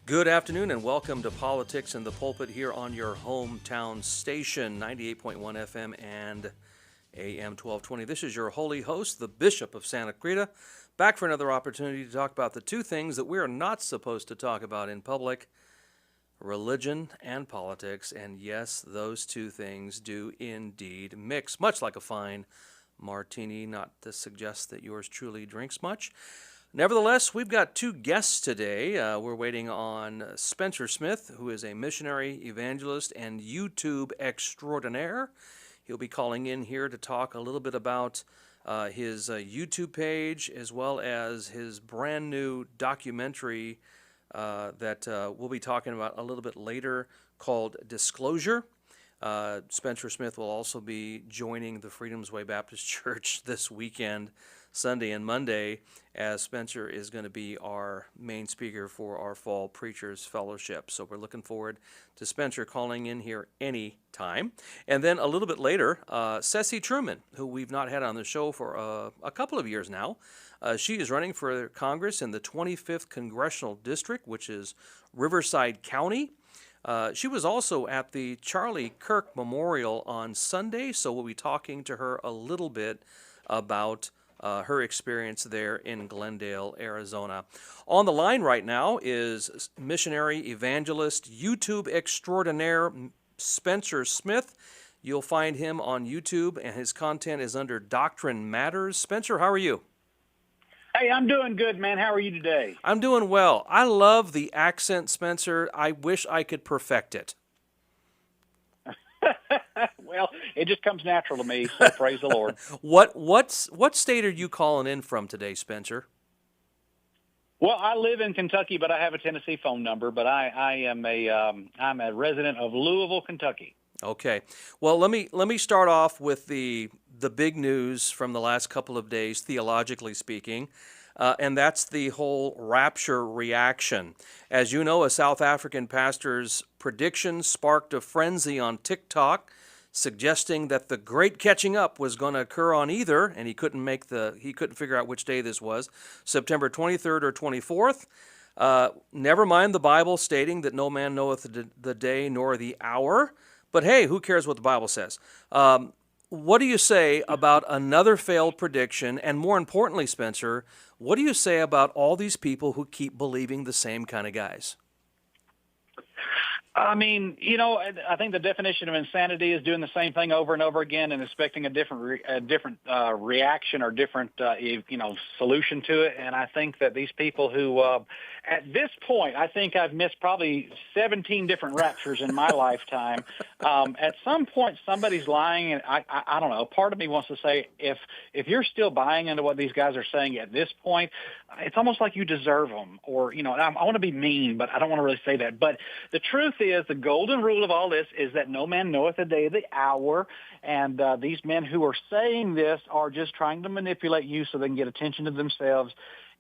Good afternoon and welcome to Politics in the Pulpit here on your hometown station, 98.1 FM and AM 1220. This is your holy host, the Bishop of Santa Cruz, back for another opportunity to talk about the two things that we are not supposed to talk about in public, religion and politics. And yes, those two things do indeed mix, much like a fine martini, not to suggest that yours truly drinks much. Nevertheless, we've got two guests today. We're waiting on Spencer Smith, who is a missionary, evangelist, and YouTube extraordinaire. He'll be calling in here to talk a little bit about his YouTube page as well as his brand new documentary that we'll be talking about a little bit later called Disclosure. Spencer Smith will also be joining the Freedom's Way Baptist Church this weekend, Sunday and Monday, as Spencer is going to be our main speaker for our Fall Preachers Fellowship. So we're looking forward to Spencer calling in here any time. And then a little bit later, Ceci Truman, who we've not had on the show for a couple of years now. She is running for Congress in the 25th Congressional District, which is Riverside County. She was also at the Charlie Kirk Memorial on Sunday, so we'll be talking to her a little bit about her experience there in Glendale, Arizona. On the line right now is missionary, evangelist, YouTube extraordinaire Spencer Smith. You'll find him on YouTube, and his content is under Doctrine Matters. Spencer, how are you? Hey, I'm doing good, man. How are you today? I'm doing well. I love the accent, Spencer. I wish I could perfect it. Well, it just comes natural to me, so praise the Lord. What state are you calling in from today, Spencer? Well, I live in Kentucky, but I have a Tennessee phone number. But I'm a resident of Louisville, Kentucky. Okay. Well, let me start off with the big news from the last couple of days, theologically speaking, and that's the whole rapture reaction. As you know, a South African pastor's prediction sparked a frenzy on TikTok, suggesting that the great catching up was going to occur on either, and he couldn't figure out which day this was, September 23rd or 24th. Never mind the Bible stating that no man knoweth the day nor the hour. But hey, who cares what the Bible says? What do you say about another failed prediction? And more importantly, Spencer, what do you say about all these people who keep believing the same kind of guys? I mean, I think the definition of insanity is doing the same thing over and over again and expecting a different reaction or different, solution to it. And I think that these people who, at this point, I think I've missed probably 17 different raptures in my lifetime. At some point, somebody's lying, and I don't know. Part of me wants to say, if you're still buying into what these guys are saying at this point, it's almost like you deserve them. Or, I want to be mean, but I don't want to really say that. But the truth is, the golden rule of all this is that no man knoweth the day of the hour, and these men who are saying this are just trying to manipulate you so they can get attention to themselves.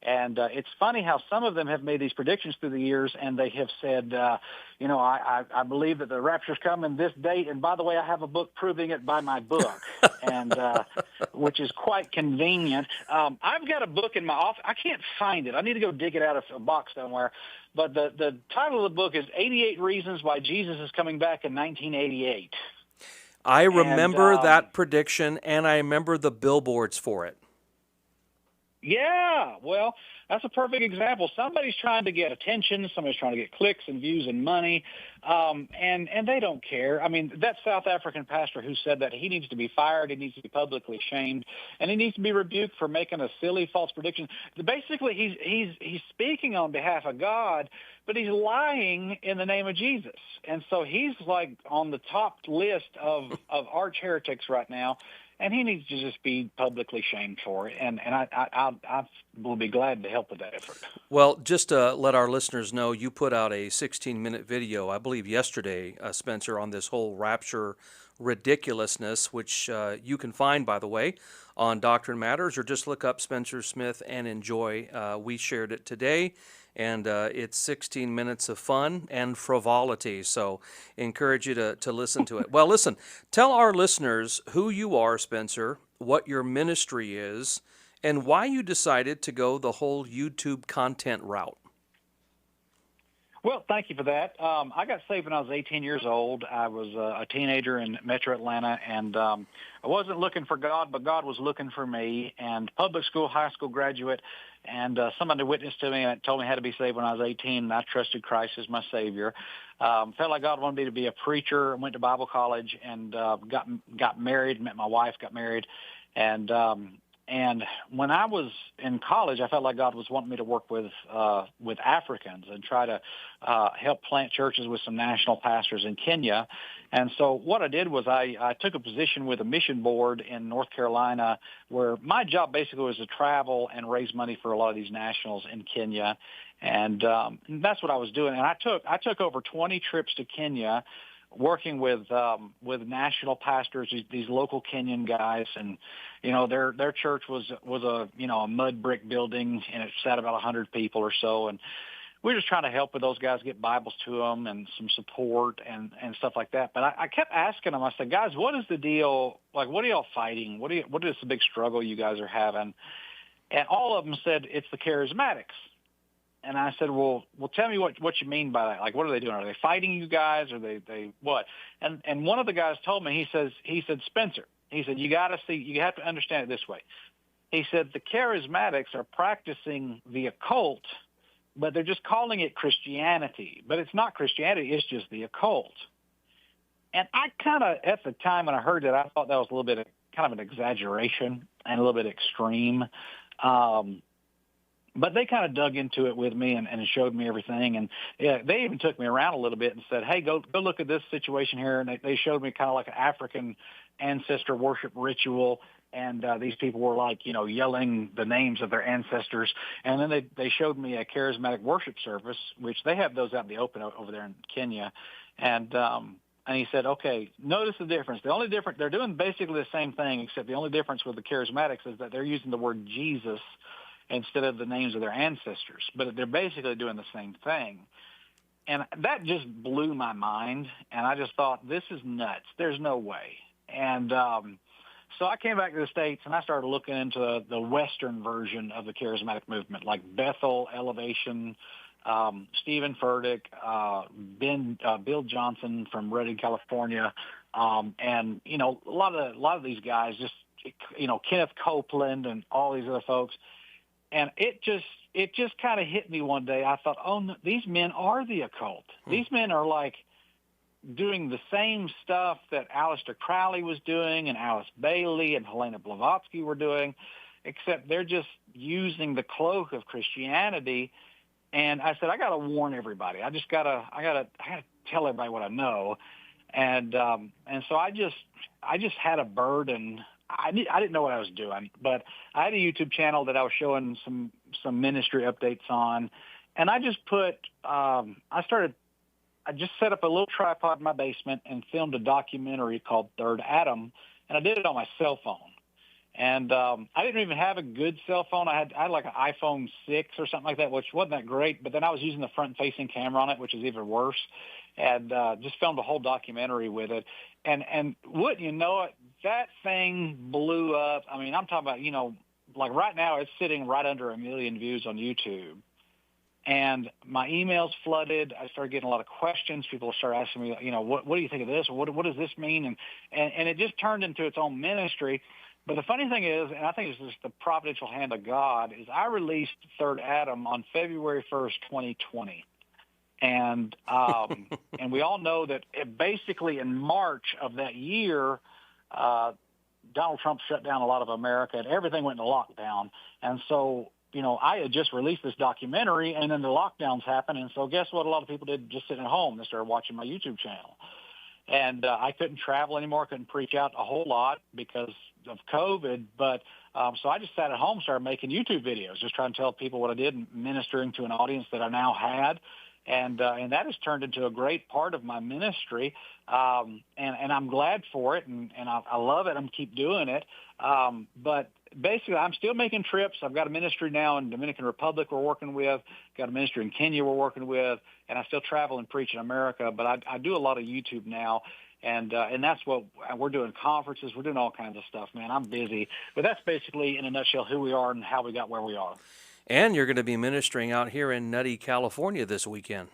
And it's funny how some of them have made these predictions through the years, and they have said, I believe that the rapture's coming this date, and by the way, I have a book proving it by my book, and which is quite convenient. I've got a book in my office. I can't find it. I need to go dig it out of a box somewhere. But the title of the book is 88 Reasons Why Jesus is Coming Back in 1988. I remember that prediction, and I remember the billboards for it. Yeah, well, that's a perfect example. Somebody's trying to get attention. Somebody's trying to get clicks and views and money, and they don't care. I mean, that South African pastor who said that, he needs to be fired, he needs to be publicly shamed, and he needs to be rebuked for making a silly false prediction. Basically, he's speaking on behalf of God, but he's lying in the name of Jesus. And so he's like on the top list of arch heretics right now. And he needs to just be publicly shamed for it, and I will be glad to help with that effort. Well, just to let our listeners know, you put out a 16-minute video, I believe yesterday, Spencer, on this whole rapture ridiculousness, which you can find, by the way, on Doctrine Matters, or just look up Spencer Smith and enjoy. We shared it today, and it's 16 minutes of fun and frivolity, so encourage you to listen to it. Well, listen, tell our listeners who you are, Spencer, what your ministry is, and why you decided to go the whole YouTube content route. Well, thank you for that. I got saved when I was 18 years old. I was a teenager in Metro Atlanta, and I wasn't looking for God, but God was looking for me. And public school, high school graduate, and somebody witnessed to me and told me how to be saved when I was 18, and I trusted Christ as my Savior. Felt like God wanted me to be a preacher. Went to Bible college and got married. Met my wife. Got married, and when I was in college, I felt like God was wanting me to work with Africans and try to help plant churches with some national pastors in Kenya. And so what I did was I took a position with a mission board in North Carolina where my job basically was to travel and raise money for a lot of these nationals in Kenya. And that's what I was doing. And I took over 20 trips to Kenya, working with national pastors, these local Kenyan guys, and their church was a mud brick building, and it sat about 100 people or so, and we were just trying to help with those guys, get Bibles to them and some support and stuff like that. But I kept asking them. I said, guys, what is the deal? Like, what are y'all fighting? What is the big struggle you guys are having? And all of them said it's the charismatics. And I said, well, tell me what you mean by that. Like, what are they doing? Are they fighting you guys? Or they what? And one of the guys told me, he said, Spencer, he said, you have to understand it this way. He said, the charismatics are practicing the occult, but they're just calling it Christianity. But it's not Christianity. It's just the occult. And I kind of, at the time when I heard that, I thought that was a little bit of kind of an exaggeration and a little bit extreme. But they kind of dug into it with me and showed me everything. And they even took me around a little bit and said, hey, go look at this situation here. And they showed me kind of like an African ancestor worship ritual. And these people were like, yelling the names of their ancestors. And then they showed me a charismatic worship service, which they have those out in the open over there in Kenya. And he said, okay, notice the difference. The only difference, they're doing basically the same thing, except the only difference with the charismatics is that they're using the word Jesus instead of the names of their ancestors. But they're basically doing the same thing. And that just blew my mind. And I just thought, this is nuts. There's no way. And so I came back to the States and I started looking into the Western version of the charismatic movement, like Bethel, Elevation, Stephen Furtick, Bill Johnson from Redding, California. And, a lot of these guys, just, Kenneth Copeland and all these other folks. And it just kind of hit me one day. I thought, oh, no, these men are the occult. These men are like doing the same stuff that Aleister Crowley was doing and Alice Bailey and Helena Blavatsky were doing, except they're just using the cloak of Christianity. And I said, I got to warn everybody. I gotta tell everybody what I know. And so I just had a burden. I didn't know what I was doing, but I had a YouTube channel that I was showing some ministry updates on, and I just I just set up a little tripod in my basement and filmed a documentary called Third Adam, and I did it on my cell phone. And I didn't even have a good cell phone. I had like an iPhone 6 or something like that, which wasn't that great, but then I was using the front-facing camera on it, which is even worse, and just filmed a whole documentary with it. And wouldn't you know it, that thing blew up. I mean, I'm talking about, like right now it's sitting right under 1 million views on YouTube. And my emails flooded. I started getting a lot of questions. People started asking me, what do you think of this? Or what does this mean? And it just turned into its own ministry. But the funny thing is, and I think it's just the providential hand of God, is I released Third Adam on February 1st, 2020. And and we all know that basically in March of that year, Donald Trump shut down a lot of America and everything went into lockdown. And so, I had just released this documentary and then the lockdowns happened. And so guess what a lot of people did? Just sitting at home. They started watching my YouTube channel. And I couldn't travel anymore, couldn't preach out a whole lot because of COVID. But so I just sat at home, started making YouTube videos, just trying to tell people what I did and ministering to an audience that I now had. And that has turned into a great part of my ministry. And I'm glad for it. And I love it. I'm keep doing it. But basically, I'm still making trips. I've got a ministry now in Dominican Republic we're working with, got a ministry in Kenya we're working with, and I still travel and preach in America. But I do a lot of YouTube now, and that's what we're doing, conferences. We're doing all kinds of stuff, man. I'm busy. But that's basically, in a nutshell, who we are and how we got where we are. And you're going to be ministering out here in Nutty, California this weekend.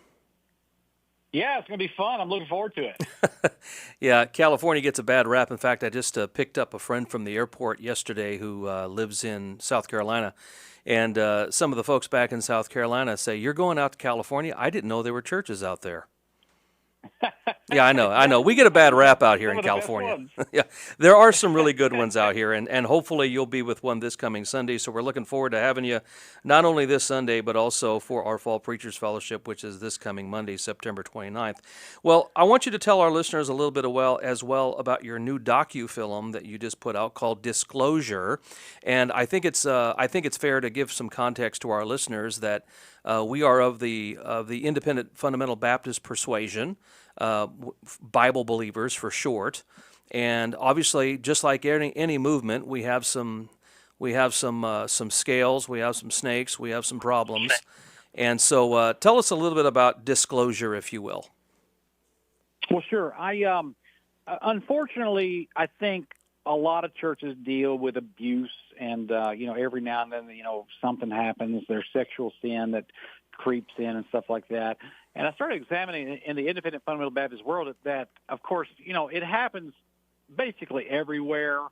Yeah, it's going to be fun. I'm looking forward to it. Yeah, California gets a bad rap. In fact, I just picked up a friend from the airport yesterday who lives in South Carolina. And some of the folks back in South Carolina say, "You're going out to California? I didn't know there were churches out there." Yeah, I know. I know. We get a bad rap out here Some in of the best California. ones. Yeah, there are some really good ones out here, and hopefully you'll be with one this coming Sunday. So we're looking forward to having you not only this Sunday, but also for our Fall Preachers Fellowship, which is this coming Monday, September 29th. Well, I want you to tell our listeners a little bit as well about your new docu-film that you just put out called Disclosure. And I think it's fair to give some context to our listeners that we are of the Independent Fundamental Baptist persuasion. Bible believers for short, and obviously, just like any movement, we have some scales, we have some snakes, we have some problems, and so tell us a little bit about Disclosure, if you will. Well, sure. Unfortunately, I think a lot of churches deal with abuse, and every now and then, something happens. There's sexual sin that creeps in and stuff like that. And I started examining in the Independent Fundamental Baptist world that, of course, it happens basically everywhere.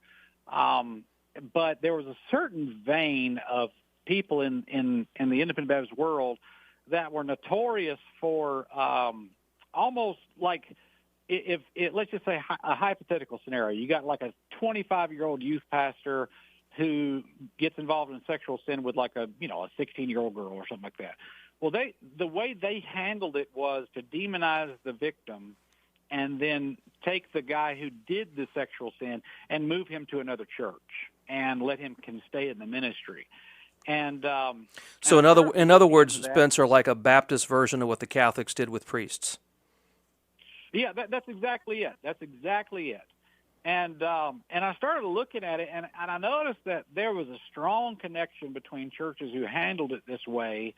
But there was a certain vein of people in the Independent Baptist world that were notorious for almost like, if let's just say a hypothetical scenario. You got like a 25-year-old youth pastor who gets involved in sexual sin with like a 16-year-old girl or something like that. Well, the way they handled it was to demonize the victim and then take the guy who did the sexual sin and move him to another church and let him can stay in the ministry. And so, in other words, Spencer, like a Baptist version of what the Catholics did with priests. Yeah, that's exactly it. That's exactly it. And I started looking at it, and I noticed that there was a strong connection between churches who handled it this way.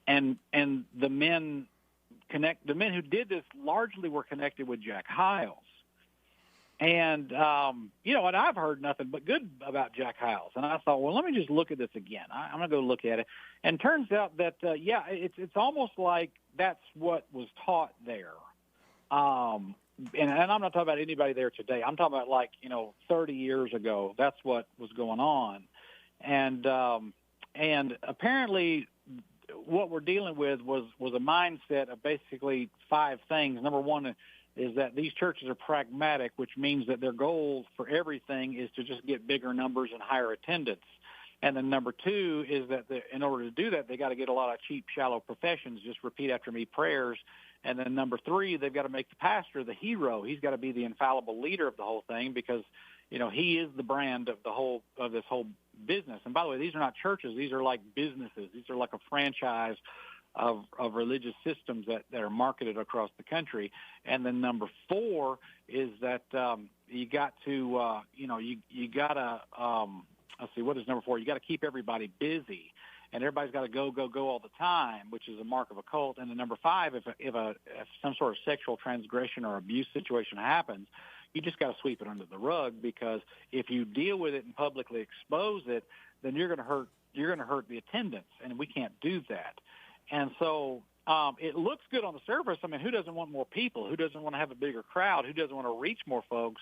And the men who did this largely were connected with Jack Hyles. And, and I've heard nothing but good about Jack Hyles. And I thought, well, let me just look at this again. I'm going to go look at it. And turns out that, it's almost like that's what was taught there. And I'm not talking about anybody there today. I'm talking about 30 years ago. That's what was going on. And apparently what we're dealing with was a mindset of basically five things. Number one is that these churches are pragmatic, which means that their goal for everything is to just get bigger numbers and higher attendance. And then number two is that in order to do that, they got to get a lot of cheap, shallow professions, just repeat after me prayers. And then number three, they've got to make the pastor the hero. He's got to be the infallible leader of the whole thing because, he is the brand of this whole business. And by the way, these are not churches. These are like businesses. These are like a franchise of religious systems that are marketed across the country. And then number four is that you got to, you got to, let's see, what is number four? You got to keep everybody busy. And everybody's got to go all the time, which is a mark of a cult. And then number five, if some sort of sexual transgression or abuse situation happens, you just got to sweep it under the rug, because if you deal with it and publicly expose it, then you're going to hurt the attendance, and we can't do that. And so it looks good on the surface. I mean, who doesn't want more people? Who doesn't want to have a bigger crowd? Who doesn't want to reach more folks?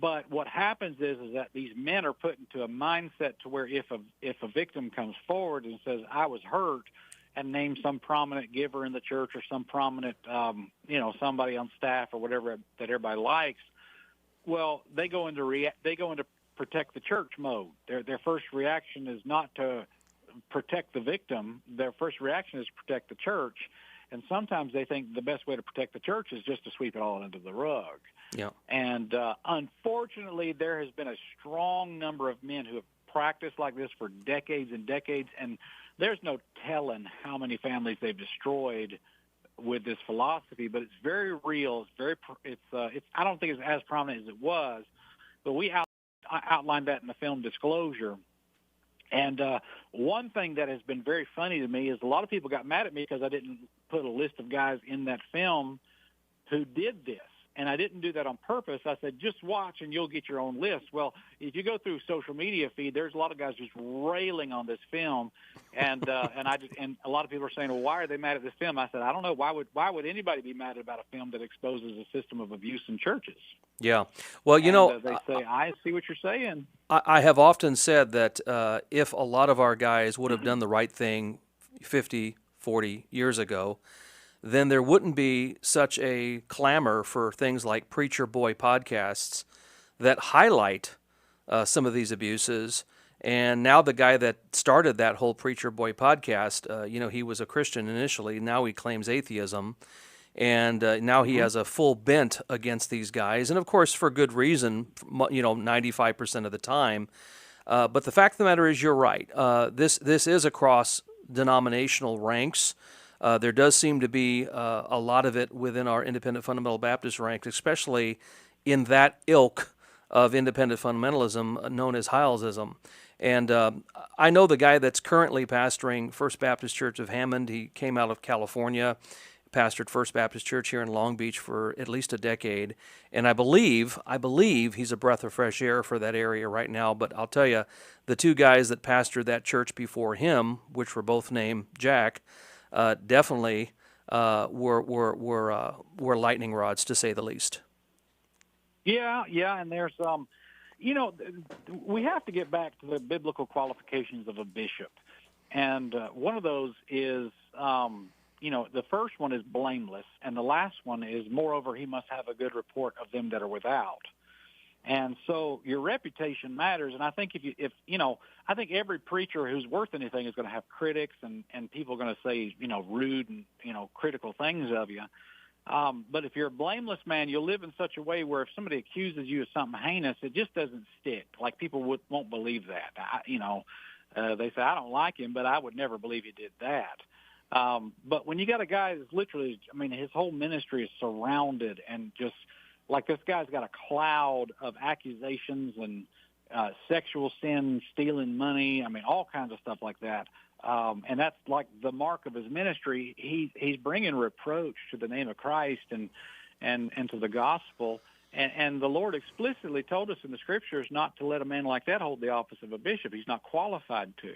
But what happens is that these men are put into a mindset to where if a victim comes forward and says, I was hurt, and names some prominent giver in the church or some prominent, somebody on staff or whatever that everybody likes, well, they go into protect the church mode. Their first reaction is not to protect the victim. Their first reaction is to protect the church. And sometimes they think the best way to protect the church is just to sweep it all under the rug. Yeah. And unfortunately, there has been a strong number of men who have practiced like this for decades and decades, and there's no telling how many families they've destroyed with this philosophy. But it's very real. It's I don't think it's as prominent as it was, but we outlined that in the film Disclosure. And one thing that has been very funny to me is a lot of people got mad at me because I didn't put a list of guys in that film who did this. And I didn't do that on purpose. I said, just watch and you'll get your own list. Well, if you go through social media feed, there's a lot of guys just railing on this film. And and a lot of people are saying, well, why are they mad at this film? I said, I don't know. Why would anybody be mad about a film that exposes a system of abuse in churches? Yeah. Well, they say, I see what you're saying. I have often said that if a lot of our guys would have done the right thing 50, 40 years ago, then there wouldn't be such a clamor for things like Preacher Boy podcasts that highlight some of these abuses. And now the guy that started that whole Preacher Boy podcast, he was a Christian initially. Now he claims atheism. And now he has a full bent against these guys. And, of course, for good reason, 95% of the time. But the fact of the matter is you're right. This is across denominational ranks. There does seem to be a lot of it within our independent fundamental Baptist ranks, especially in that ilk of independent fundamentalism known as Hylesism. And I know the guy that's currently pastoring First Baptist Church of Hammond. He came out of California, pastored First Baptist Church here in Long Beach for at least a decade. And I believe he's a breath of fresh air for that area right now. But I'll tell you, the two guys that pastored that church before him, which were both named Jack, definitely were lightning rods, to say the least. Yeah, and there's we have to get back to the biblical qualifications of a bishop, and one of those is the first one is blameless, and the last one is, moreover, he must have a good report of them that are without. And so your reputation matters. And I think I think every preacher who's worth anything is going to have critics and people are going to say, rude and, critical things of you. But if you're a blameless man, you'll live in such a way where if somebody accuses you of something heinous, it just doesn't stick. Like people won't believe that. They say, I don't like him, but I would never believe he did that. But when you got a guy that's literally, his whole ministry is surrounded and just like this guy's got a cloud of accusations and sexual sin, stealing money, all kinds of stuff like that. And that's like the mark of his ministry. He's bringing reproach to the name of Christ and to the gospel. And the Lord explicitly told us in the Scriptures not to let a man like that hold the office of a bishop. He's not qualified to.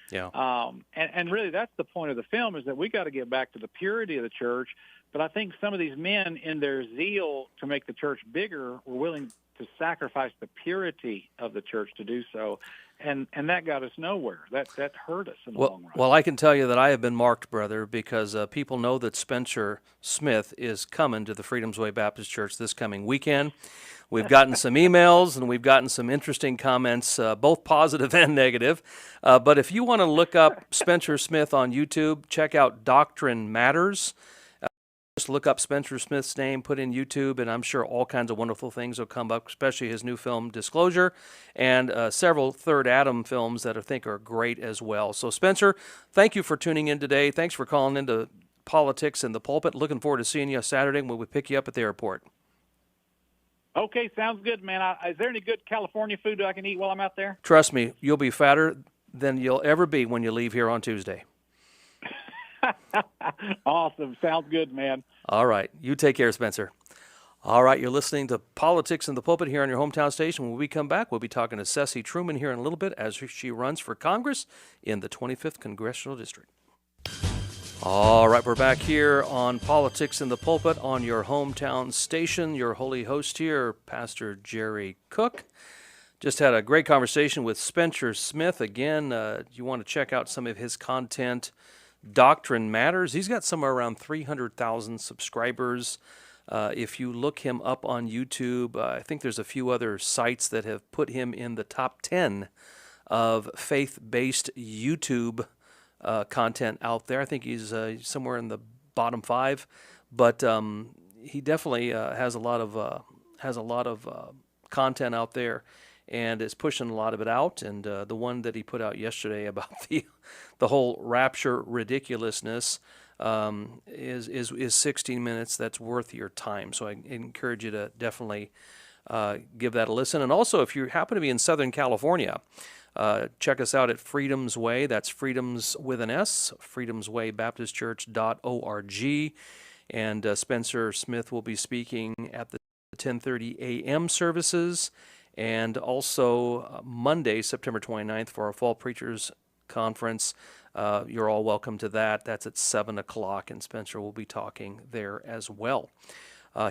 Yeah. And really that's the point of the film, is that we got to get back to the purity of the church. But I think some of these men, in their zeal to make the church bigger, were willing to sacrifice the purity of the church to do so. And that got us nowhere. That hurt us in the long run. Well, I can tell you that I have been marked, brother, because people know that Spencer Smith is coming to the Freedom's Way Baptist Church this coming weekend. We've gotten some emails and we've gotten some interesting comments, both positive and negative. But if you want to look up Spencer Smith on YouTube, check out Doctrine Matters. Just look up Spencer Smith's name, put in YouTube, and I'm sure all kinds of wonderful things will come up, especially his new film, Disclosure, and several Third Adam films that I think are great as well. So, Spencer, thank you for tuning in today. Thanks for calling into Politics in the Pulpit. Looking forward to seeing you Saturday when we pick you up at the airport. Okay, sounds good, man. Is there any good California food I can eat while I'm out there? Trust me, you'll be fatter than you'll ever be when you leave here on Tuesday. Awesome. Sounds good, man. All right. You take care, Spencer. All right. You're listening to Politics in the Pulpit here on your hometown station. When we come back, we'll be talking to Ceci Truman here in a little bit as she runs for Congress in the 25th Congressional District. All right. We're back here on Politics in the Pulpit on your hometown station. Your holy host here, Pastor Jerry Cook. Just had a great conversation with Spencer Smith. Again, you want to check out some of his content. Doctrine Matters. He's got somewhere around 300,000 subscribers. If you look him up on YouTube, I think there's a few other sites that have put him in the top 10 of faith-based YouTube content out there. I think he's somewhere in the bottom 5, but he definitely has a lot of content out there, and is pushing a lot of it out. And the one that he put out yesterday about the whole rapture ridiculousness is 16 minutes that's worth your time. So I encourage you to definitely give that a listen. And also, if you happen to be in Southern California, check us out at Freedom's Way. That's Freedom's with an S, freedomswaybaptistchurch.org. And Spencer Smith will be speaking at the 10:30 a.m. services, and also Monday, September 29th, for our Fall Preachers Conference. You're all welcome to that. That's at 7 o'clock, and Spencer will be talking there as well.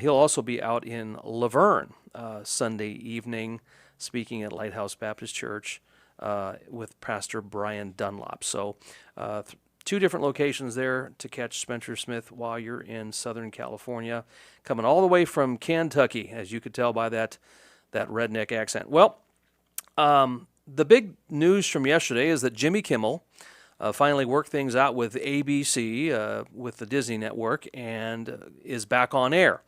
He'll also be out in Laverne Sunday evening, speaking at Lighthouse Baptist Church with Pastor Brian Dunlop. So two different locations there to catch Spencer Smith while you're in Southern California, coming all the way from Kentucky, as you could tell by that redneck accent. Well, the big news from yesterday is that Jimmy Kimmel finally worked things out with ABC, with the Disney Network, and is back on air.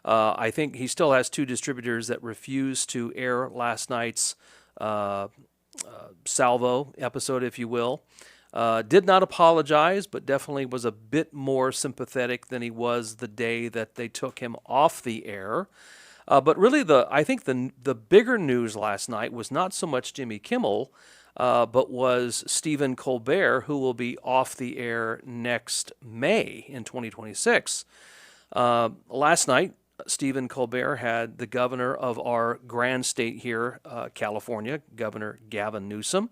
I think he still has two distributors that refused to air last night's Salvo episode, if you will. Did not apologize, but definitely was a bit more sympathetic than he was the day that they took him off the air. But really, I think the bigger news last night was not so much Jimmy Kimmel, but was Stephen Colbert, who will be off the air next May in 2026. Last night, Stephen Colbert had the governor of our grand state here, California, Governor Gavin Newsom.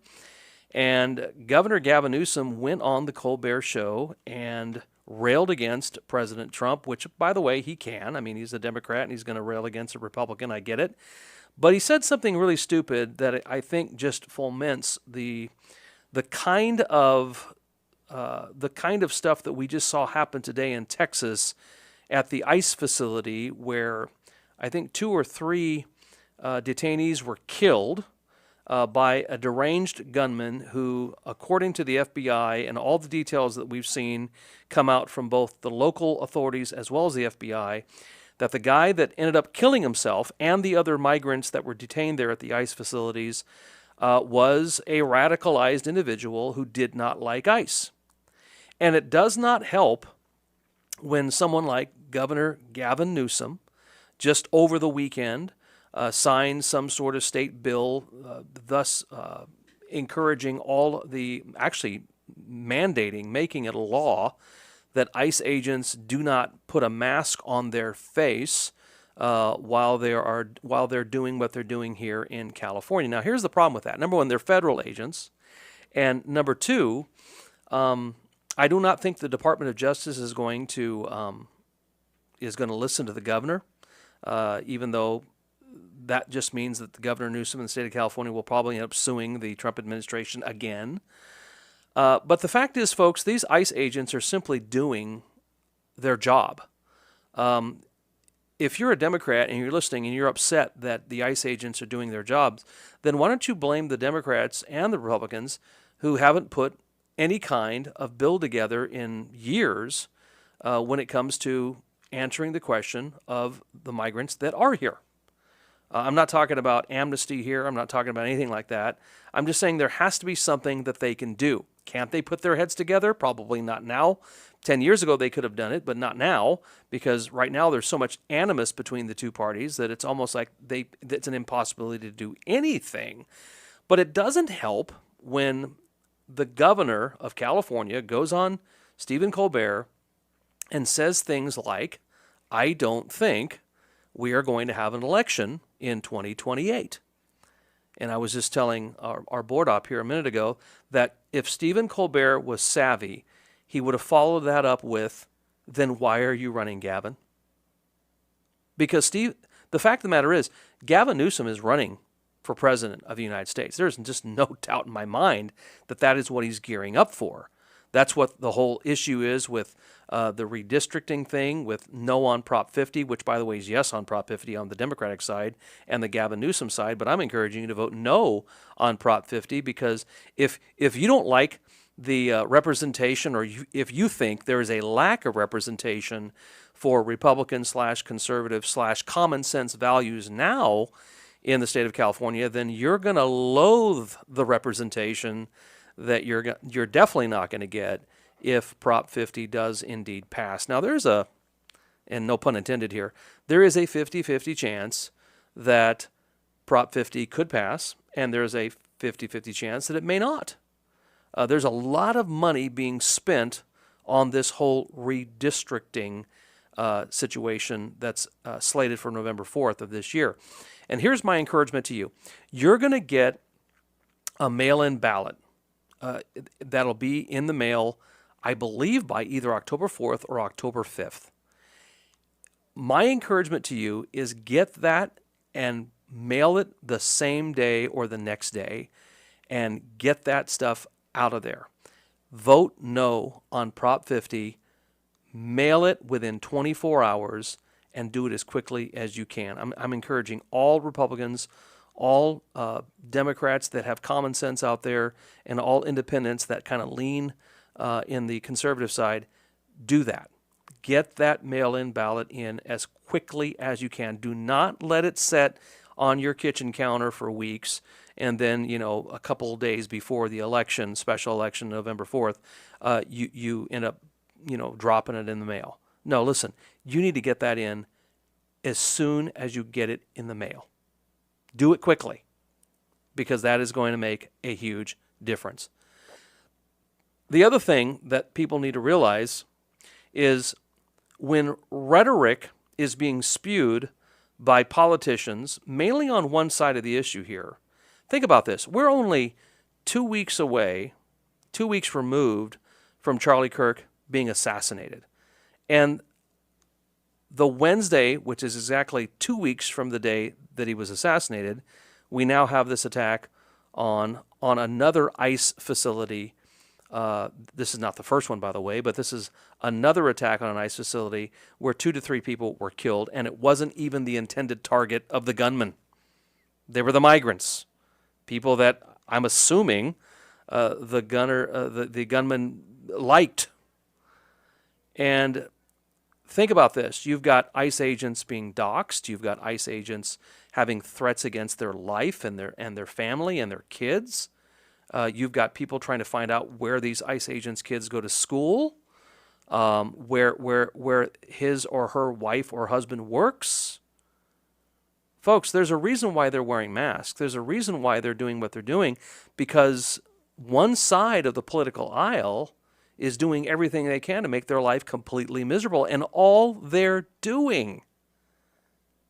And Governor Gavin Newsom went on the Colbert Show and railed against President Trump, which, by the way, he can. I mean, he's a Democrat and he's going to rail against a Republican. I get it. But he said something really stupid that I think just foments the kind of stuff that we just saw happen today in Texas at the ICE facility, where I think 2 or 3 detainees were killed by a deranged gunman who, according to the FBI and all the details that we've seen come out from both the local authorities as well as the FBI, that the guy that ended up killing himself and the other migrants that were detained there at the ICE facilities was a radicalized individual who did not like ICE. And it does not help when someone like Governor Gavin Newsom, just over the weekend, signed some sort of state bill, thus encouraging actually mandating, making it a law that ICE agents do not put a mask on their face while they're doing what they're doing here in California. Now, here's the problem with that. Number one, they're federal agents, and number two, I do not think the Department of Justice is going to listen to the governor, even though that just means that the Governor Newsom in the state of California will probably end up suing the Trump administration again. But the fact is, folks, these ICE agents are simply doing their job. If you're a Democrat and you're listening and you're upset that the ICE agents are doing their jobs, then why don't you blame the Democrats and the Republicans who haven't put any kind of bill together in years when it comes to answering the question of the migrants that are here. I'm not talking about amnesty here. I'm not talking about anything like that. I'm just saying there has to be something that they can do. Can't they put their heads together? Probably not now. 10 years ago they could have done it, but not now, because right now there's so much animus between the two parties that it's almost like it's an impossibility to do anything. But it doesn't help when the governor of California goes on Stephen Colbert and says things like, I don't think we are going to have an election in 2028. And I was just telling our board op here a minute ago that if Stephen Colbert was savvy, he would have followed that up with, then why are you running, Gavin? Because the fact of the matter is, Gavin Newsom is running for president of the United States. There's just no doubt in my mind that that is what he's gearing up for. That's what the whole issue is with the redistricting thing, with no on Prop 50, which, by the way, is yes on Prop 50 on the Democratic side and the Gavin Newsom side. But I'm encouraging you to vote no on Prop 50, because if you don't like the representation, or if you think there is a lack of representation for Republican / conservative / common sense values now in the state of California, then you're going to loathe the representation that you're definitely not going to get if Prop 50 does indeed pass. Now, there's and no pun intended here, there is a 50-50 chance that Prop 50 could pass, and there's a 50-50 chance that it may not. There's a lot of money being spent on this whole redistricting situation that's slated for November 4th of this year. And here's my encouragement to you. You're going to get a mail-in ballot that'll be in the mail, I believe, by either October 4th or October 5th. My encouragement to you is get that and mail it the same day or the next day and get that stuff out of there. Vote no on Prop 50. Mail it within 24 hours and do it as quickly as you can. I'm encouraging all Republicans, all Democrats that have common sense out there, and all independents that kind of lean in the conservative side, do that. Get that mail-in ballot in as quickly as you can. Do not let it set on your kitchen counter for weeks, and then, a couple of days before the election, special election, November 4th, you end up, dropping it in the mail. No, listen, you need to get that in as soon as you get it in the mail. Do it quickly, because that is going to make a huge difference. The other thing that people need to realize is when rhetoric is being spewed by politicians, mainly on one side of the issue here, think about this. We're only 2 weeks away, 2 weeks removed from Charlie Kirk being assassinated. And the Wednesday, which is exactly 2 weeks from the day that he was assassinated, we now have this attack on another ICE facility. This is not the first one, by the way, but this is another attack on an ICE facility where 2 to 3 people were killed, and it wasn't even the intended target of the gunman. They were the migrants, people that I'm assuming the gunman liked. And think about this. You've got ICE agents being doxxed. You've got ICE agents having threats against their life and their family and their kids. You've got people trying to find out where these ICE agents' kids go to school, where his or her wife or husband works. Folks, there's a reason why they're wearing masks. There's a reason why they're doing what they're doing, because one side of the political aisle is doing everything they can to make their life completely miserable. And all they're doing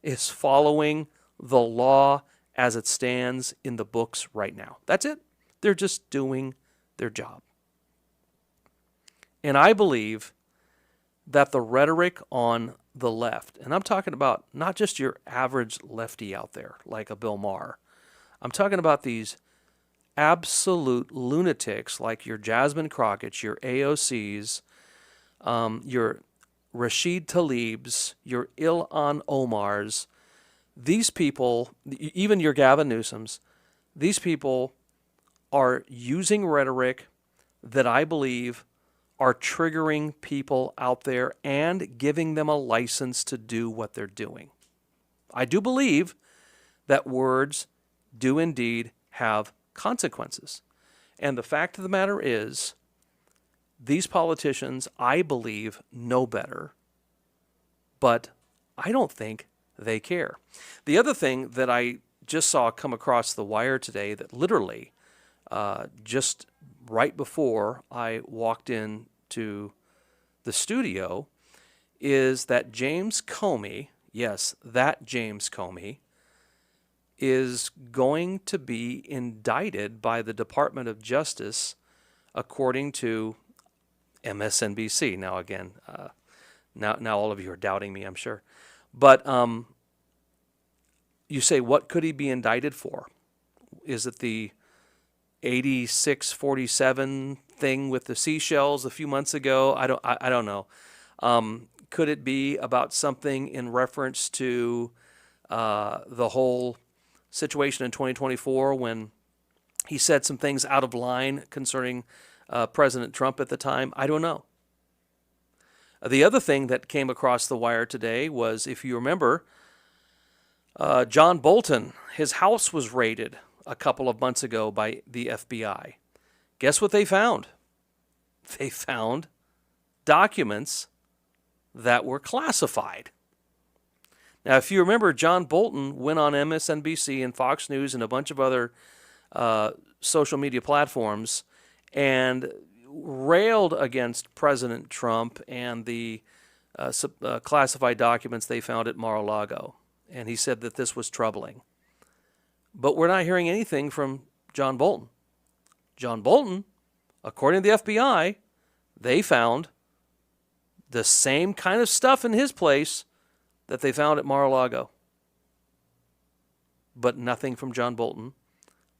is following the law as it stands in the books right now. That's it. They're just doing their job. And I believe that the rhetoric on the left, and I'm talking about not just your average lefty out there like a Bill Maher, I'm talking about these absolute lunatics like your Jasmine Crockett's, your AOC's, your Rashid Tlaib's, your Ilhan Omar's. These people, even your Gavin Newsom's, these people are using rhetoric that I believe are triggering people out there and giving them a license to do what they're doing. I do believe that words do indeed have consequences. And the fact of the matter is, these politicians, I believe, know better, but I don't think they care. The other thing that I just saw come across the wire today, that literally just right before I walked into the studio, is that James Comey, yes, that James Comey, is going to be indicted by the Department of Justice, according to MSNBC. Now, again, now all of you are doubting me, I'm sure. But you say, what could he be indicted for? Is it the 8647 thing with the seashells a few months ago? I don't know. Could it be about something in reference to the whole situation in 2024 when he said some things out of line concerning President Trump at the time? I don't know. The other thing that came across the wire today was, if you remember, John Bolton, his house was raided a couple of months ago by the FBI. Guess what they found? They found documents that were classified. Now, if you remember, John Bolton went on MSNBC and Fox News and a bunch of other social media platforms and railed against President Trump and the classified documents they found at Mar-a-Lago. And he said that this was troubling. But we're not hearing anything from John Bolton. John Bolton, according to the FBI, they found the same kind of stuff in his place that they found at Mar-a-Lago. But nothing from John Bolton,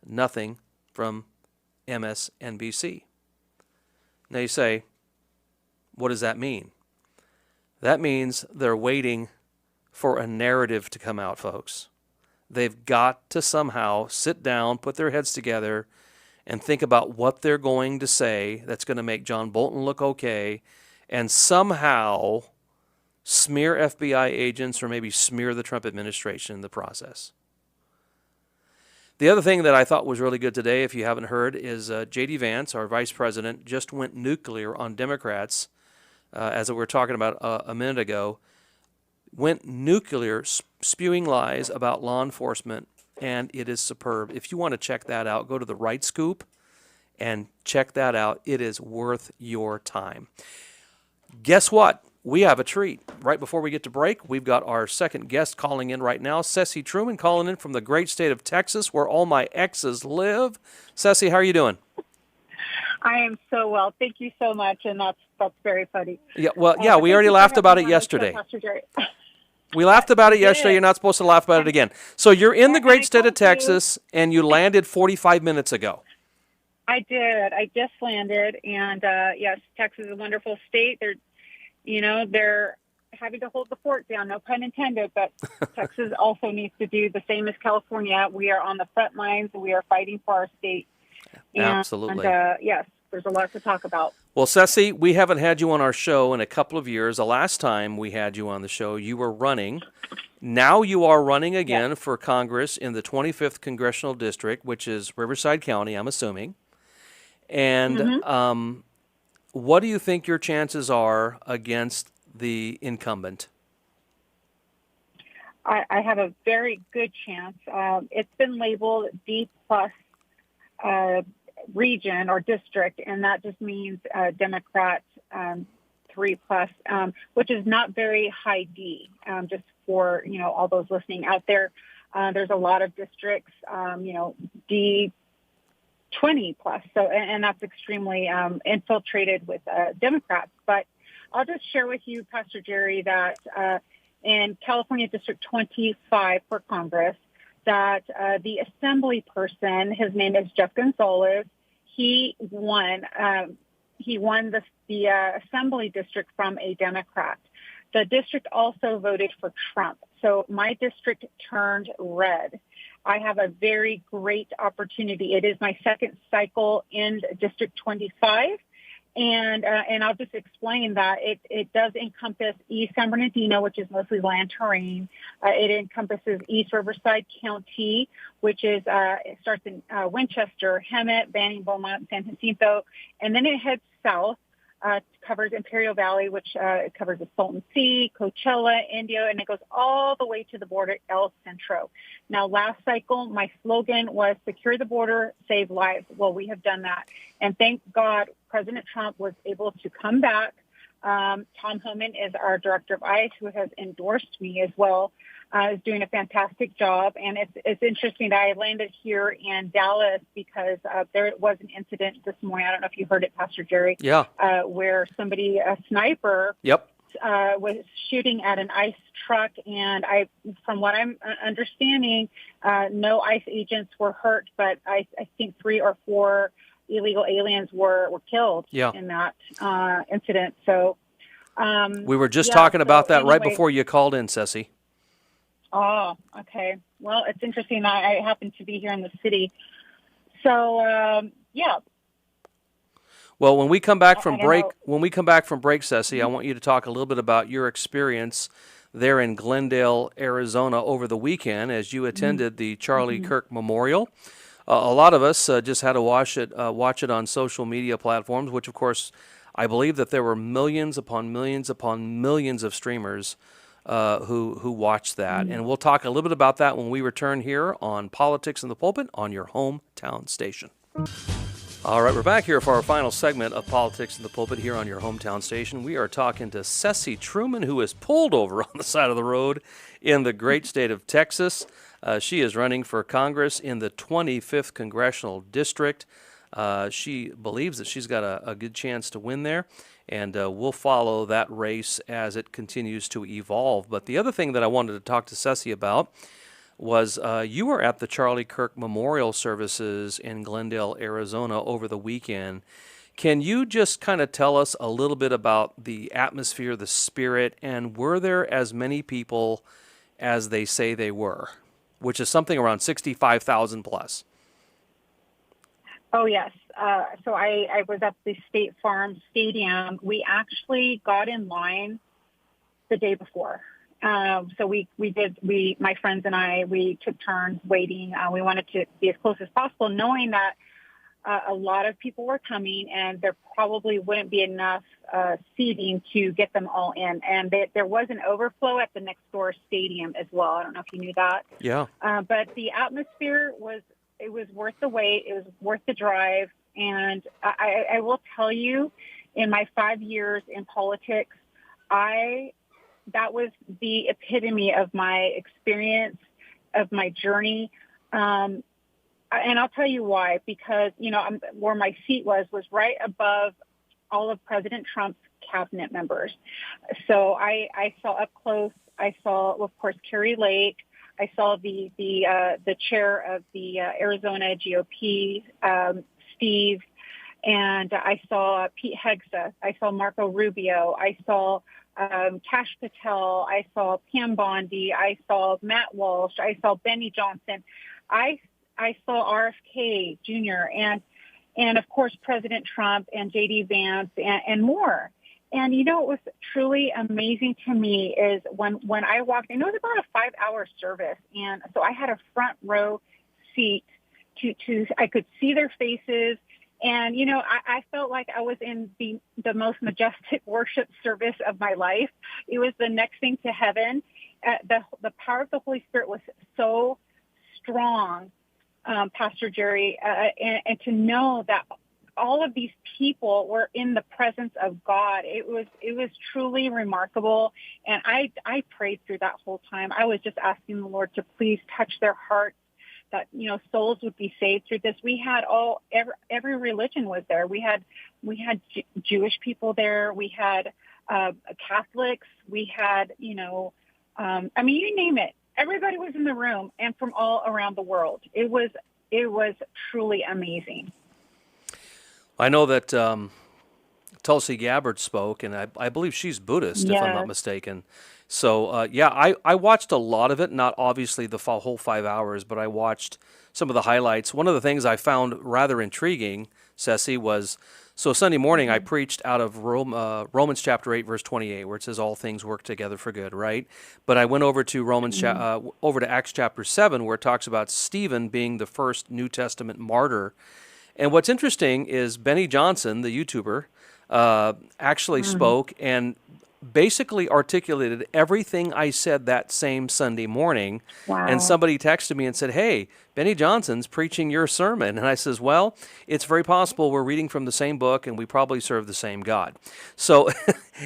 nothing from MSNBC. Now you say, what does that mean? That means they're waiting for a narrative to come out, folks. They've got to somehow sit down, put their heads together, and think about what they're going to say that's going to make John Bolton look okay, and somehow smear FBI agents or maybe smear the Trump administration in the process. The other thing that I thought was really good today, if you haven't heard, is J.D. Vance, our vice president, just went nuclear on Democrats, as we were talking about a minute ago, went nuclear, spewing lies about law enforcement, and it is superb. If you want to check that out, go to the Right Scoop and check that out. It is worth your time. Guess what? We have a treat. Right before we get to break, we've got our second guest calling in right now, Ceci Truman, calling in from the great state of Texas, where all my exes live. Ceci, how are you doing? I am so well. Thank you so much, and that's very funny. Yeah, well, yeah, we already laughed about it yesterday. We laughed about it yesterday. You're not supposed to laugh about it again. So you're in the great state of Texas, and you landed 45 minutes ago. I did. I just landed, and yes, Texas is a wonderful state. They're having to hold the fort down, no pun intended, but Texas also needs to do the same as California. We are on the front lines. We are fighting for our state. Absolutely. And yes, there's a lot to talk about. Well, Ceci, we haven't had you on our show in a couple of years. The last time we had you on the show, you were running. Now you are running again for Congress in the 25th Congressional District, which is Riverside County, I'm assuming. And what do you think your chances are against the incumbent? I have a very good chance. It's been labeled D+ region or district, and that just means Democrat 3+, which is not very high D. Just for all those listening out there, there's a lot of districts, D 20+. So, and that's extremely infiltrated with Democrats. But I'll just share with you, Pastor Jerry, that in California District 25 for Congress, that the assembly person, his name is Jeff Gonzalez, he won the assembly district from a Democrat. The district also voted for Trump. So my district turned red. I have a very great opportunity. It is my second cycle in District 25. And I'll just explain that it does encompass East San Bernardino, which is mostly land terrain. It encompasses East Riverside County, which is it starts in Winchester, Hemet, Banning, Beaumont, San Jacinto, and then it heads south. Covers Imperial Valley, which covers the Salton Sea, Coachella, Indio, and it goes all the way to the border, El Centro. Now, last cycle, my slogan was secure the border, save lives. Well, we have done that. And thank God President Trump was able to come back. Tom Homan is our director of ICE, who has endorsed me as well. Is doing a fantastic job. And it's interesting that I landed here in Dallas because there was an incident this morning. I don't know if you heard it, Pastor Jerry. Yeah. Where a sniper was shooting at an ICE truck. And from what I'm understanding, no ICE agents were hurt, but I think 3 or 4 illegal aliens were killed in that incident. So we were just talking about that right before you called in, Ceci. Oh, okay. Well, it's interesting. I happen to be here in the city. So, Well, when we come back from break, Ceci, I want you to talk a little bit about your experience there in Glendale, Arizona over the weekend as you attended the Charlie Kirk Memorial. A lot of us just had to watch it on social media platforms, which, of course, I believe that there were millions upon millions upon millions of streamers who watched that. And we'll talk a little bit about that when we return here on Politics in the Pulpit on your hometown station. All right, we're back here for our final segment of Politics in the Pulpit here on your hometown station. We are talking to Ceci Truman, who is pulled over on the side of the road in the great state of Texas. She is running for Congress in the 25th Congressional District. She believes that she's got a good chance to win there, and we'll follow that race as it continues to evolve. But the other thing that I wanted to talk to Ceci about was you were at the Charlie Kirk Memorial Services in Glendale, Arizona over the weekend. Can you just kind of tell us a little bit about the atmosphere, the spirit, and were there as many people as they say they were, which is something around 65,000 plus? Oh, yes. So I was at the State Farm Stadium. We actually got in line the day before. So my friends and I, we took turns waiting. We wanted to be as close as possible, knowing that a lot of people were coming and there probably wouldn't be enough seating to get them all in. And there was an overflow at the next door stadium as well. I don't know if you knew that. Yeah. But the atmosphere was worth the wait. It was worth the drive. And I will tell you, in my 5 years in politics, that was the epitome of my experience, of my journey. And I'll tell you why, because, where my seat was right above all of President Trump's cabinet members. So I saw up close, I saw, of course, Carrie Lake. I saw the chair of the Arizona GOP, Steve, and I saw Pete Hegseth. I saw Marco Rubio. I saw Kash Patel. I saw Pam Bondi. I saw Matt Walsh. I saw Benny Johnson. I saw RFK Jr. and of course President Trump and JD Vance and more. And what was truly amazing to me is when I walked in, it was about a 5-hour service, and so I had a front row seat to I could see their faces. And, I felt like I was in the most majestic worship service of my life. It was the next thing to heaven. The power of the Holy Spirit was so strong, Pastor Jerry, and to know that all of these people were in the presence of God. It was truly remarkable. And I prayed through that whole time. I was just asking the Lord to please touch their hearts, that, souls would be saved through this. We had every religion was there. We had Jewish people there. We had Catholics. We had, you name it. Everybody was in the room and from all around the world. It was truly amazing. I know that Tulsi Gabbard spoke, and I believe she's Buddhist, if I'm not mistaken. So, I watched a lot of it, not obviously the whole 5 hours, but I watched some of the highlights. One of the things I found rather intriguing, Ceci, was, so Sunday morning I preached out of Romans chapter 8, verse 28, where it says all things work together for good, right? But I went over to over to Acts chapter 7, where it talks about Stephen being the first New Testament martyr. And what's interesting is Benny Johnson, the YouTuber, actually spoke and basically articulated everything I said that same Sunday morning. Wow. And somebody texted me and said, hey, Benny Johnson's preaching your sermon. And I says, well, it's very possible we're reading from the same book and we probably serve the same God. So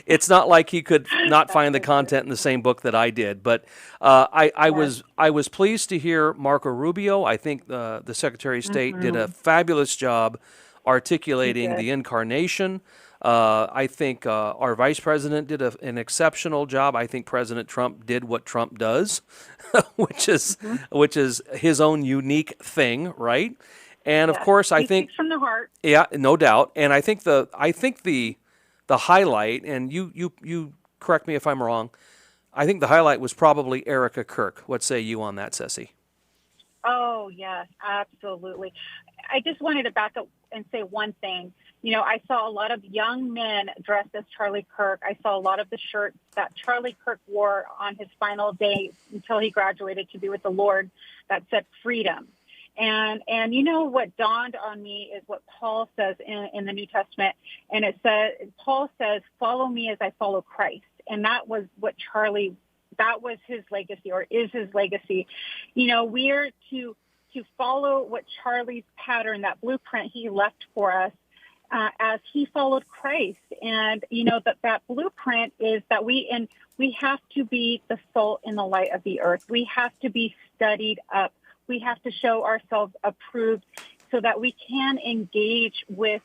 it's not like he could not find the content in the same book that I did. But I was pleased to hear Marco Rubio. I think the Secretary of State did a fabulous job articulating the incarnation. I think our vice president did an exceptional job. I think President Trump did what Trump does, which is his own unique thing, right? And of course, I think from the heart. Yeah, no doubt. And I think the highlight, and you correct me if I'm wrong, I think the highlight was probably Erica Kirk. What say you on that, Ceci? Oh yes, absolutely. I just wanted to back up and say one thing. I saw a lot of young men dressed as Charlie Kirk. I saw a lot of the shirts that Charlie Kirk wore on his final day until he graduated to be with the Lord that said freedom. And what dawned on me is what Paul says in the New Testament. And Paul says, follow me as I follow Christ. And that was what that was his legacy, or is his legacy. We are to to follow what Charlie's pattern, that blueprint he left for us, as he followed Christ. And, that blueprint is that we have to be the salt and the light of the earth. We have to be studied up. We have to show ourselves approved so that we can engage with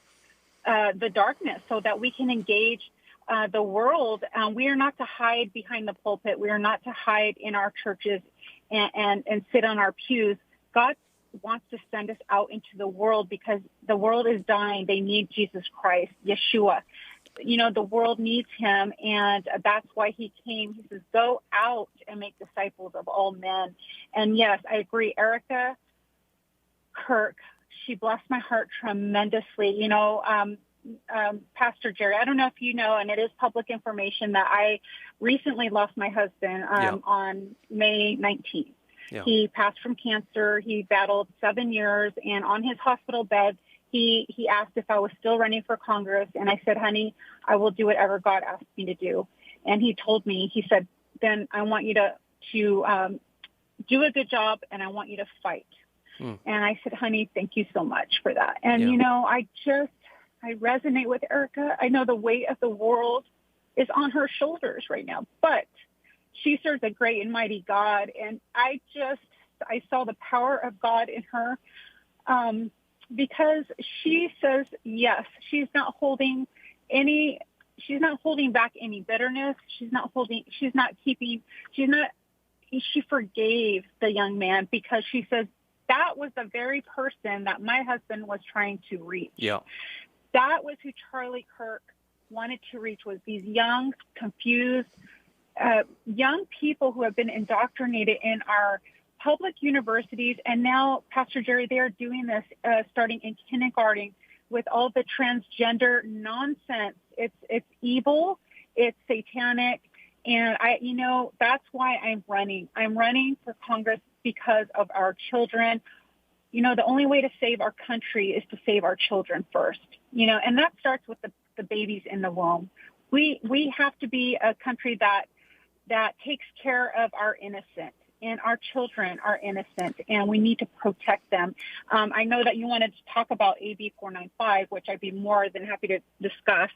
the darkness, so that we can engage the world. We are not to hide behind the pulpit. We are not to hide in our churches and sit on our pews. God wants to send us out into the world because the world is dying. They need Jesus Christ, Yeshua. The world needs him, and that's why he came. He says, go out and make disciples of all men. And yes, I agree. Erica Kirk, she blessed my heart tremendously. Pastor Jerry, I don't know if you know, and it is public information, that I recently lost my husband on May 19th. Yeah. He passed from cancer. He battled 7 years, and on his hospital bed, he asked if I was still running for Congress, and I said, honey, I will do whatever God asked me to do. And he told me, he said, then I want you to do a good job, and I want you to fight. And I said, honey, thank you so much for that. And, I resonate with Erica. I know the weight of the world is on her shoulders right now, but she serves a great and mighty God. And I saw the power of God in her, because she says yes. She forgave the young man, because she says that was the very person that my husband was trying to reach. Yeah. That was who Charlie Kirk wanted to reach, was these young, confused, young people who have been indoctrinated in our public universities. And now, Pastor Jerry, they are doing this starting in kindergarten with all the transgender nonsense. It's evil. It's satanic. And that's why I'm running. I'm running for Congress because of our children. The only way to save our country is to save our children first, and that starts with the babies in the womb. We have to be a country that takes care of our innocent, and our children are innocent, and we need to protect them. I know that you wanted to talk about AB 495, which I'd be more than happy to discuss.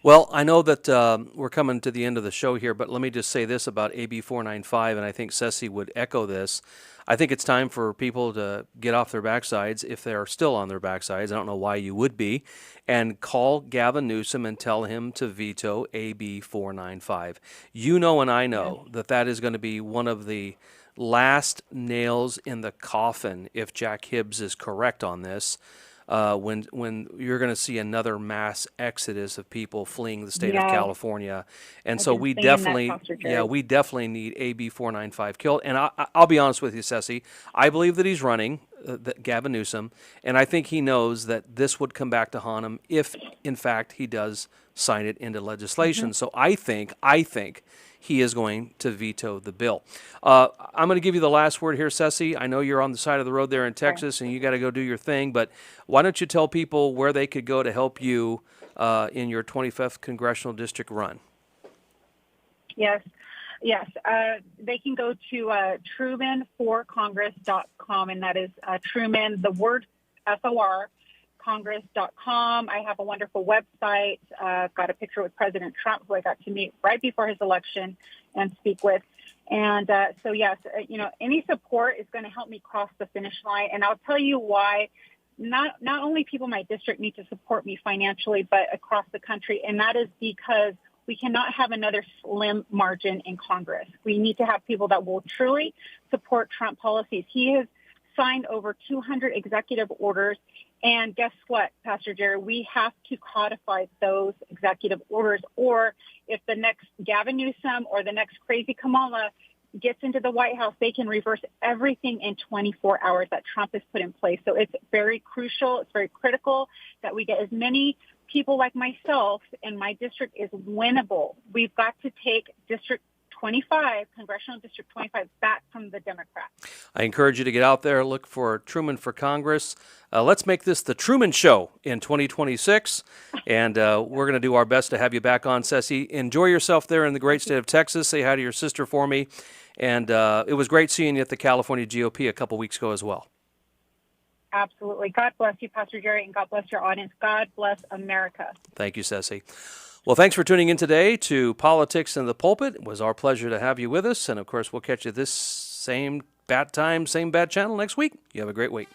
Well, I know that we're coming to the end of the show here, but let me just say this about AB 495, and I think Ceci would echo this. I think it's time for people to get off their backsides, if they're still on their backsides. I don't know why you would be, and call Gavin Newsom and tell him to veto AB 495. And I know that is going to be one of the last nails in the coffin, if Jack Hibbs is correct on this, when you're going to see another mass exodus of people fleeing the state of California. And so we definitely need AB 495 killed. And I'll be honest with you, Ceci, I believe that he's running, Gavin Newsom, and I think he knows that this would come back to haunt him if, in fact, he does sign it into legislation. So I think he is going to veto the bill. I'm going to give you the last word here, Ceci. I know you're on the side of the road there in Texas, and you got to go do your thing, but why don't you tell people where they could go to help you in your 25th Congressional District run? Yes. They can go to truman4congress.com, and that is Truman, the word FOR, Congress.com. I have a wonderful website. I've got a picture with President Trump, who I got to meet right before his election and speak with. And any support is going to help me cross the finish line. And I'll tell you why. Not only people in my district need to support me financially, but across the country. And that is because we cannot have another slim margin in Congress. We need to have people that will truly support Trump policies. He has signed over 200 executive orders. And guess what, Pastor Jerry? We have to codify those executive orders, or if the next Gavin Newsom or the next crazy Kamala gets into the White House, they can reverse everything in 24 hours that Trump has put in place. So it's very crucial. It's very critical that we get as many people like myself, and my district is winnable. We've got to take Congressional District 25 back from the Democrats. I encourage you to get out there, look for Truman for Congress. Let's make this the Truman Show in 2026, and we're going to do our best to have you back on, Ceci. Enjoy yourself there in the great state of Texas. Say hi to your sister for me, and it was great seeing you at the California GOP a couple weeks ago as well. Absolutely. God bless you, Pastor Jerry, and God bless your audience. God bless America. Thank you, Ceci. Well, thanks for tuning in today to Politics in the Pulpit. It was our pleasure to have you with us. And, of course, we'll catch you this same bat time, same bat channel next week. You have a great week.